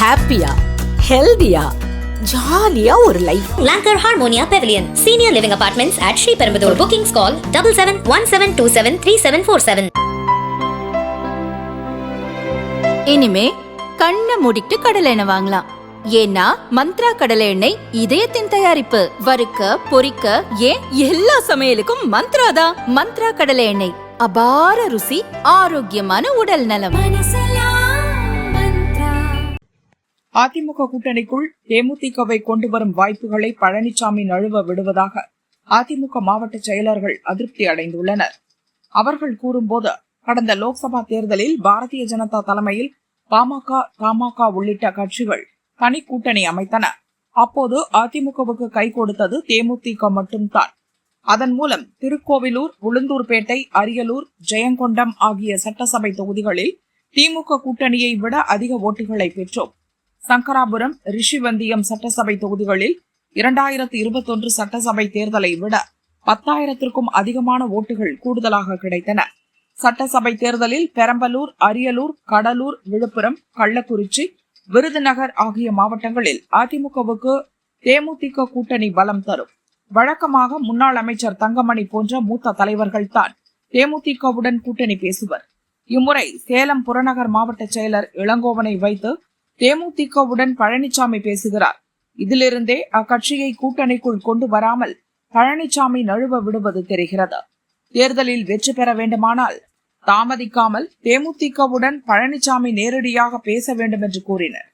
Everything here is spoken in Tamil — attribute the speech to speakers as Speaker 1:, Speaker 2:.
Speaker 1: ஹாப்பியா ஹெல்தியா ஜாலியா ஒரு life.
Speaker 2: Lanker Harmonia Pavilion, Senior Living Apartments at Sri Perumbudur. Bookings call 7717273747.
Speaker 3: இனிமே கண்ணை மூடிட்டு கடலை எண்ணெய் வாங்கலாம். ஏன்னா மந்த்ரா கடலை எண்ணெய் இதயத்தின் தயாரிப்பு. வறுக்க பொரிக்க ஏன் எல்லா சமையலுக்கும் மந்த்ரா தான். மந்த்ரா கடலை எண்ணெய், அபார ருசி, ஆரோக்கியமான உடல் நலம்.
Speaker 4: அதிமுக கூட்டணிக்குள் தேமுதிகவை கொண்டு வரும் வாய்ப்புகளை பழனிசாமி நழுவ விடுவதாக அதிமுக மாவட்ட செயலர்கள் அதிருப்தி அடைந்துள்ளனர். அவர்கள் கூறும்போது, கடந்த லோக்சபா தேர்தலில் பாரதிய ஜனதா தலைமையில் பாமக, தமாக உள்ளிட்ட கட்சிகள் தனி கூட்டணி அமைத்தன. அப்போது அதிமுகவுக்கு கை கொடுத்தது தேமுதிக மட்டும்தான். அதன் மூலம் திருக்கோவிலூர், உளுந்தூர்பேட்டை, அரியலூர், ஜெயங்கொண்டம் ஆகிய சட்டசபை தொகுதிகளில் திமுக கூட்டணியை விட அதிக ஓட்டுகளை பெற்றோம். சங்கராபுரம், ரிஷிவந்தியம் சட்டசபை தொகுதிகளில் 2021 சட்டசபை தேர்தலை விட 10,000க்கும் அதிகமான ஓட்டுகள் கூடுதலாக கிடைத்தன. சட்டசபை தேர்தலில் பெரம்பலூர், அரியலூர், கடலூர், விழுப்புரம், கள்ளக்குறிச்சி, விருதுநகர் ஆகிய மாவட்டங்களில் அதிமுகவுக்கு தேமுதிக கூட்டணி பலம் தரும். வழக்கமாக முன்னாள் அமைச்சர் தங்கமணி போன்ற மூத்த தலைவர்கள் தான் தேமுதிகவுடன் கூட்டணி பேசுவர். இம்முறை சேலம் புறநகர் மாவட்ட செயலர் இளங்கோவனை வைத்து தேமுதிகவுடன் பழனிசாமி பேசுகிறார். இதிலிருந்தே அக்கட்சியை கூட்டணிக்குள் கொண்டு வராமல் பழனிசாமி நழுவ விடுவது தெரிகிறது. தேர்தலில் வெற்றி பெற வேண்டுமானால் தாமதிக்காமல் தேமுதிகவுடன் பழனிசாமி நேரடியாக பேச வேண்டும் என்று கூறினர்.